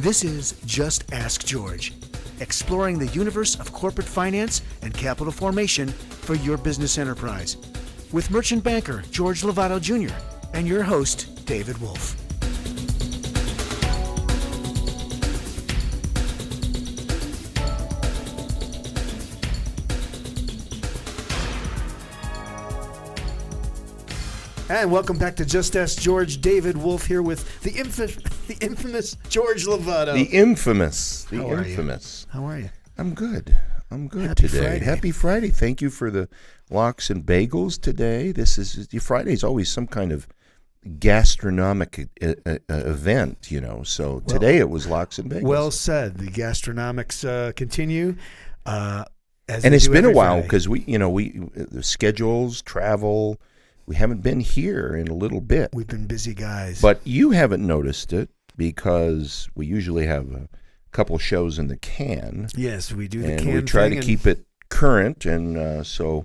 This is Just Ask George, exploring the universe of corporate finance and capital formation for your business enterprise, with merchant banker George Lovato Jr. and your host, David Wolf. And welcome back to Just Ask George. David Wolf here with the infamous George Lovato. The infamous. How are you? I'm good. Happy today. Friday. Happy Friday. Thank you for the lox and bagels today. Friday is always some kind of gastronomic event, So today it was lox and bagels. Well said. The gastronomics continue. And it's been a while because the schedules, travel. We haven't been here in a little bit. We've been busy guys. But you haven't noticed it because we usually have a couple shows in the can. Yes, we do the and can we try thing to keep it current. And so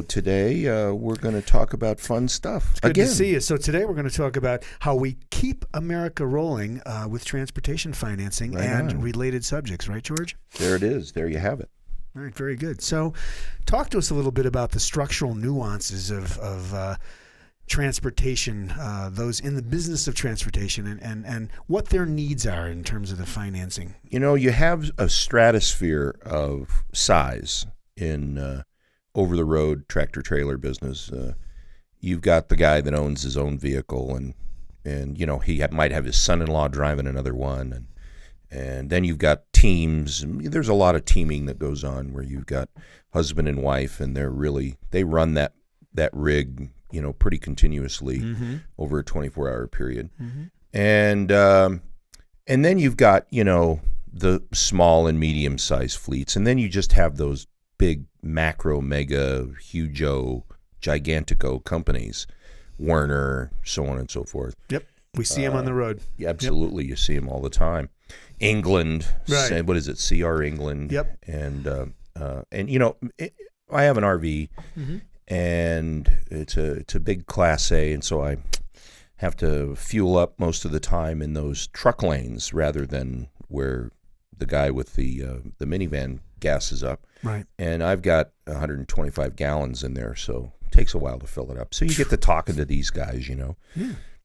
today we're going to talk about fun stuff. It's good to see you. So today we're going to talk about how we keep America rolling with transportation financing related subjects. Right, George? There it is. There you have it. All right, very good. So talk to us a little bit about the structural nuances of transportation, those in the business of transportation, and what their needs are in terms of the financing. You have a stratosphere of size in over-the-road tractor-trailer business. You've got the guy that owns his own vehicle, and he might have his son-in-law driving another one, and then you've got teams. There's a lot of teaming that goes on where you've got husband and wife, and they run that rig, pretty continuously over a 24-hour period. Mm-hmm. And then you've got, the small and medium-sized fleets, and then you just have those big macro, mega, huge-o, gigantico companies, Werner, so on and so forth. Yep, we see them on the road. Yeah, absolutely, yep. You see them all the time. England, right. What is it? CR England. Yep. And I have an RV, and it's a big Class A, and so I have to fuel up most of the time in those truck lanes rather than where the guy with the minivan gasses up. Right. And I've got 125 gallons in there, so it takes a while to fill it up. So you get to talking to these guys, Yeah.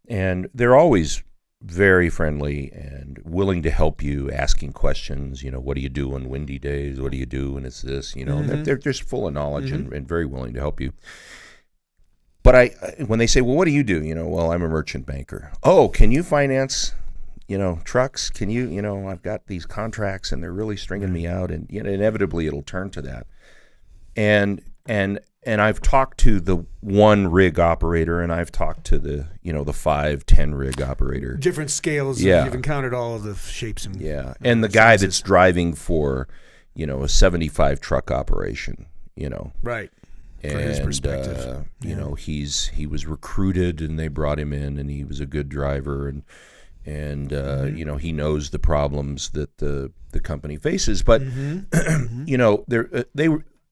And they're always very friendly and willing to help you, asking questions. What do you do on windy days? What do you do when it's this? They're just full of knowledge and very willing to help you. But when they say, well, what do you do? Well, I'm a merchant banker. Oh, can you finance, trucks? Can you, I've got these contracts and they're really stringing me out, and inevitably it'll turn to that. And I've talked to the one rig operator, and I've talked to the 5-10 rig operator. Different scales. Yeah. You've encountered all of the shapes and and the guy that's driving for, a 75 truck operation. Right. And for his perspective, he was recruited, and they brought him in, and he was a good driver, and he knows the problems that the company faces, but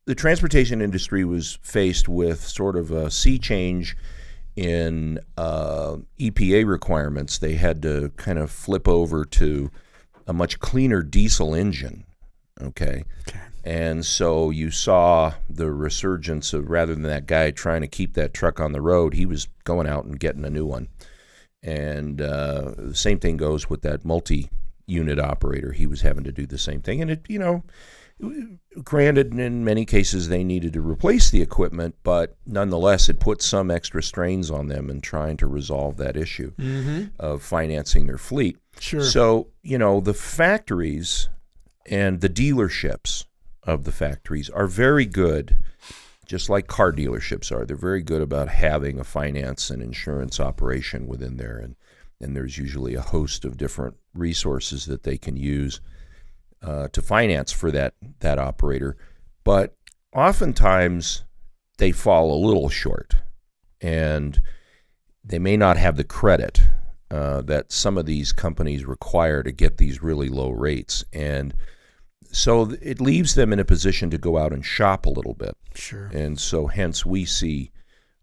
the transportation industry was faced with sort of a sea change in EPA requirements. They had to kind of flip over to a much cleaner diesel engine, okay? And so you saw the resurgence of, rather than that guy trying to keep that truck on the road, he was going out and getting a new one. And the same thing goes with that multi-unit operator. He was having to do the same thing. And it, granted, in many cases they needed to replace the equipment, but nonetheless it put some extra strains on them in trying to resolve that issue of financing their fleet. Sure. So, the factories and the dealerships of the factories are very good, just like car dealerships are. They're very good about having a finance and insurance operation within there, and there's usually a host of different resources that they can use to finance for that operator. But oftentimes they fall a little short, and they may not have the credit that some of these companies require to get these really low rates. And so it leaves them in a position to go out and shop a little bit. Sure. And so hence we see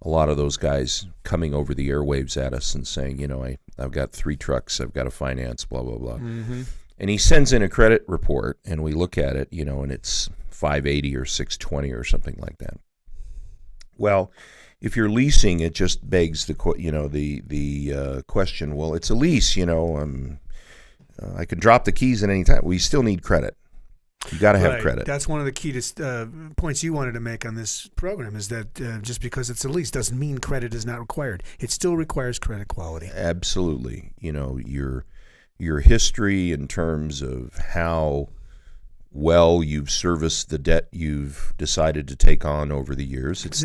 a lot of those guys coming over the airwaves at us and saying, I've got 3 trucks. I've got to finance, blah, blah, blah. Mm-hmm. And he sends in a credit report, and we look at it, and it's 580 or 620 or something like that. Well, if you're leasing, it just begs the question. Well, it's a lease. I can drop the keys at any time. We still need credit. You got to have credit. That's one of the key points you wanted to make on this program, is that just because it's a lease doesn't mean credit is not required. It still requires credit quality. Absolutely. Your history in terms of how well you've serviced the debt you've decided to take on over the years. It's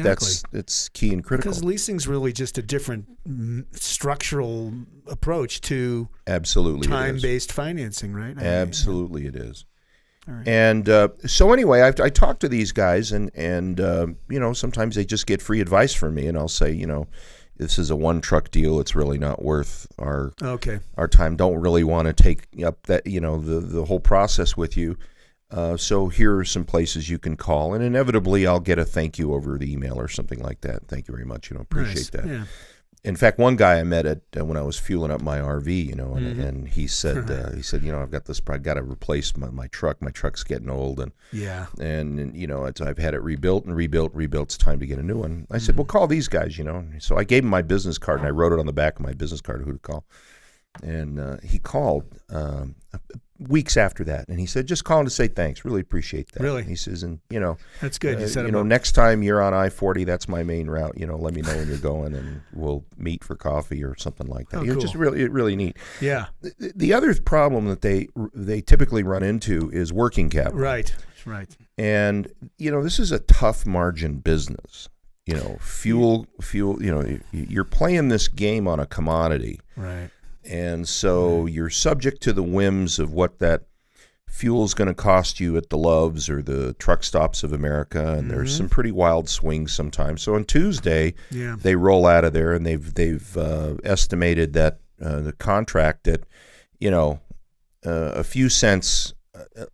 key and critical. Because leasing's really just a different structural approach to time-based financing, right? Absolutely, it is. All right. And so anyway, I talk to these guys, and sometimes they just get free advice from me, and I'll say, this is a 1-truck deal. It's really not worth our time. Don't really want to take up that the whole process with you. So here are some places you can call, and inevitably I'll get a thank you over the email or something like that. Thank you very much. Appreciate that. Yeah. In fact, one guy I met at when I was fueling up my RV, and he said, I've got this. I got to replace my truck. My truck's getting old, and I've had it rebuilt. It's time to get a new one. I said, well, call these guys. So I gave him my business card, and I wrote it on the back of my business card who to call. And he called weeks after that, and he said, just calling to say thanks. Really appreciate that. Really? He says, and that's good. You set next time you're on I-40, that's my main route. Let me know when you're going, and we'll meet for coffee or something like that. Oh, cool. Just really neat. Yeah. The other problem that they typically run into is working capital. Right. And this is a tough margin business. Fuel. You're playing this game on a commodity. Right. And so you're subject to the whims of what that fuel's going to cost you at the Loves or the truck stops of America, and there's some pretty wild swings sometimes. So on Tuesday, they roll out of there, and they've estimated that the contract at a few cents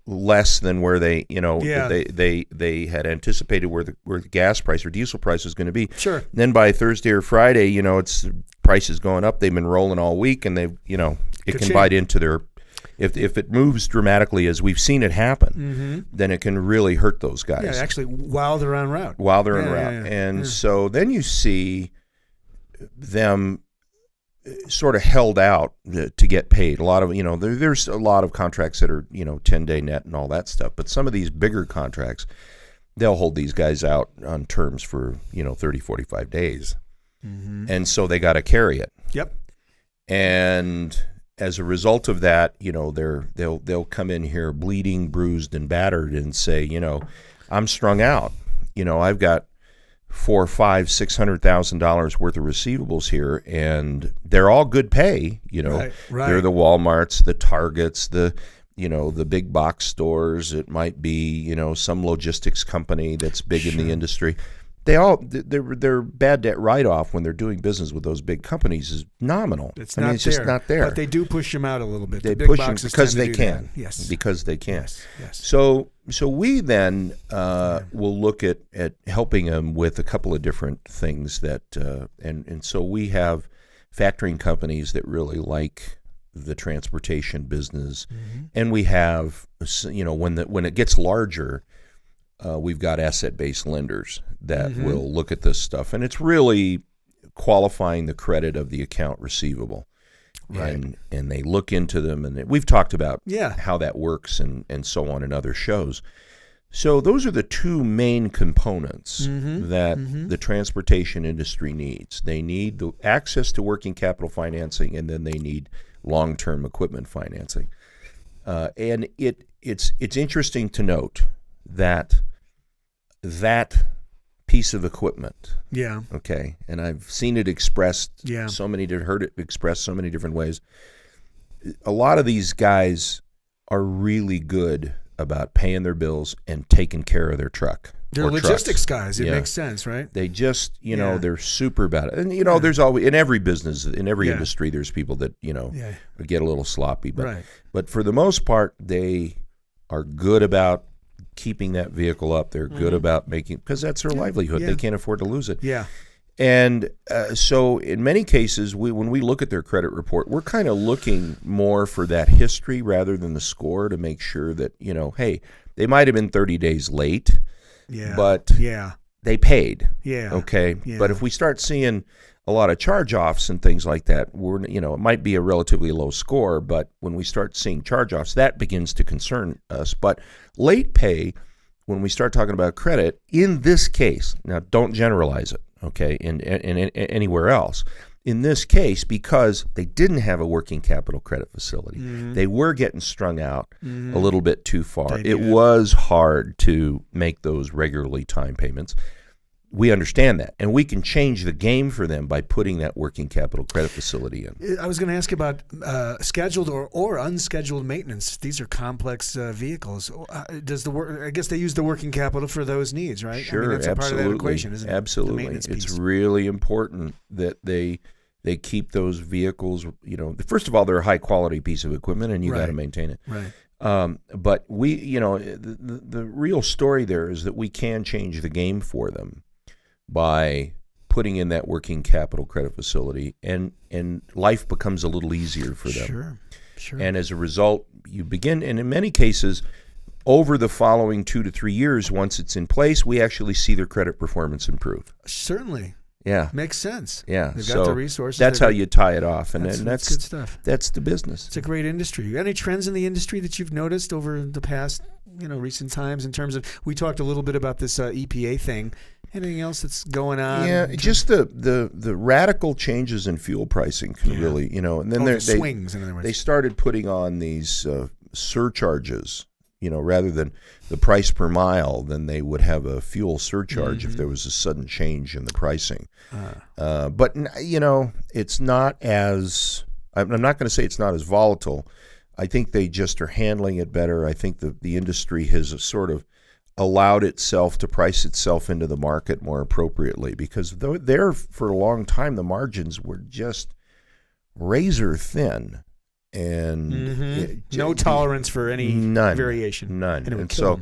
less than where they had anticipated where the gas price or diesel price was going to be. Sure. And then by Thursday or Friday, it's prices going up. They've been rolling all week, and it can bite into their. If it moves dramatically, as we've seen it happen, then it can really hurt those guys. Yeah, actually, while they're en route. And so then you see them sort of held out to get paid. A lot of there's a lot of contracts that are 10-day net and all that stuff, but some of these bigger contracts, they'll hold these guys out on terms for 30, 45 days, and so they got to carry it. Yep. And as a result of that, they'll come in here bleeding, bruised, and battered, and say, I'm strung out. I've got $400,000-$600,000 worth of receivables here, and they're all good pay. Right. They're the Walmarts, the Targets, the big box stores. It might be some logistics company that's big in the industry. Their bad debt write-off when they're doing business with those big companies is nominal. It's just not there. But they do push them out a little bit. They big push them boxes because tend they to do can. that. Yes. Because they can. Yes. So we then will look at helping them with a couple of different things that and so we have factoring companies that really like the transportation business, and we have when it gets larger. We've got asset-based lenders that will look at this stuff, and it's really qualifying the credit of the account receivable. Right. And they look into them, and we've talked about Yeah. how that works and so on in other shows. So those are the two main components that the transportation industry needs. They need the access to working capital financing, and then they need long-term equipment financing. And it's interesting to note that piece of equipment. Yeah. Okay, and I've seen it expressed Yeah. heard it expressed so many different ways. A lot of these guys are really good about paying their bills and taking care of their truck. They're or logistics trucks. guys. It Yeah. makes sense, right? They just, Yeah. they're super about it. And, there's always, in every business, in every Yeah. industry, there's people that, Yeah. get a little sloppy. But, Right. but for the most part, they are good about keeping that vehicle up. They're good about making, because that's their livelihood. Yeah. They can't afford to lose it. Yeah. And so in many cases, when we look at their credit report, we're kind of looking more for that history rather than the score to make sure that, hey, they might have been 30 days late, but they paid. Yeah. Okay. Yeah. But if we start seeing a lot of charge-offs and things like that, it might be a relatively low score, but when we start seeing charge-offs, that begins to concern us. But late pay, when we start talking about credit, in this case, now don't generalize it, okay, in anywhere else. In this case, because they didn't have a working capital credit facility, they were getting strung out a little bit too far. It was hard to make those regularly timed payments. We understand that, and we can change the game for them by putting that working capital credit facility in. I was going to ask about scheduled or unscheduled maintenance. These are complex vehicles. I guess they use the working capital for those needs, right? Sure, I mean, that's absolutely. a part of that equation, isn't it? Absolutely. The maintenance piece. It's really important that they keep those vehicles. First of all, they're a high quality piece of equipment, and you got to maintain it. Right. But we, the real story there is that we can change the game for them by putting in that working capital credit facility, and life becomes a little easier for them. Sure. And as a result, you begin, and in many cases, over the following 2 to 3 years, once it's in place, we actually see their credit performance improve. Certainly. Yeah. Makes sense. Yeah. They've got the resources. That's how you tie it off. And that's good stuff. That's the business. It's a great industry. Any trends in the industry that you've noticed over the past, recent times in terms of, we talked a little bit about this EPA thing. Anything else that's going on? Yeah, just the radical changes in fuel pricing can really, and then the swings, in other words. They started putting on these surcharges, rather than the price per mile, then they would have a fuel surcharge if there was a sudden change in the pricing. But, it's not as, I'm not going to say it's not as volatile. I think they just are handling it better. I think the industry has sort of allowed itself to price itself into the market more appropriately, because there for a long time the margins were just razor thin, and no tolerance for any variation. None. And so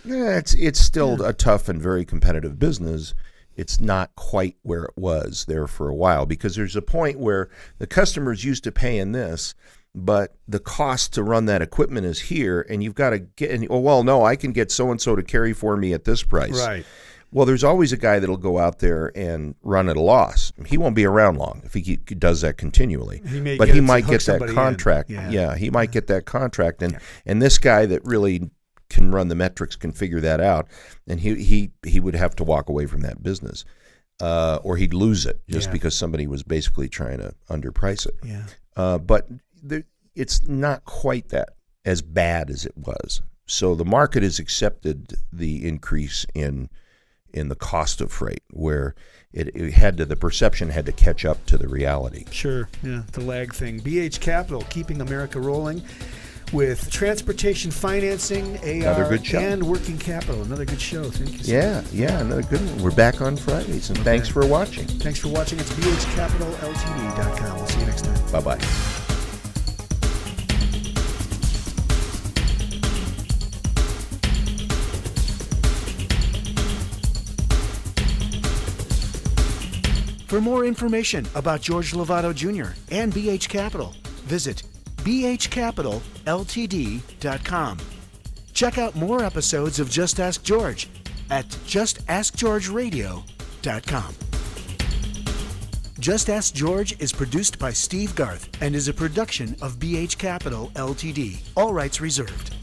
it's still a tough and very competitive business. It's not quite where it was there for a while, because there's a point where the customer's used to paying this, but the cost to run that equipment is here, and you've got to get, I can get so-and-so to carry for me at this price. Right. Well, there's always a guy that'll go out there and run at a loss. He won't be around long if he does that continually. But he might get that contract. Yeah, he might get that contract. And this guy that really can run the metrics can figure that out, and he would have to walk away from that business. Or he'd lose it just because somebody was basically trying to underprice it. Yeah. But it's not quite that as bad as it was. So the market has accepted the increase in the cost of freight, where the perception had to catch up to the reality. Sure, yeah, the lag thing. BH Capital, keeping America rolling with transportation financing, AR, and working capital. Another good show. Thank you so much. Yeah, another good one. We're back on Fridays, and thanks for watching. Thanks for watching. It's bhcapitalltd.com. We'll see you next time. Bye-bye. For more information about George Lovato Jr. and BH Capital, visit bhcapitalltd.com. Check out more episodes of Just Ask George at justaskgeorgeradio.com. Just Ask George is produced by Steve Garth and is a production of BH Capital Ltd. All rights reserved.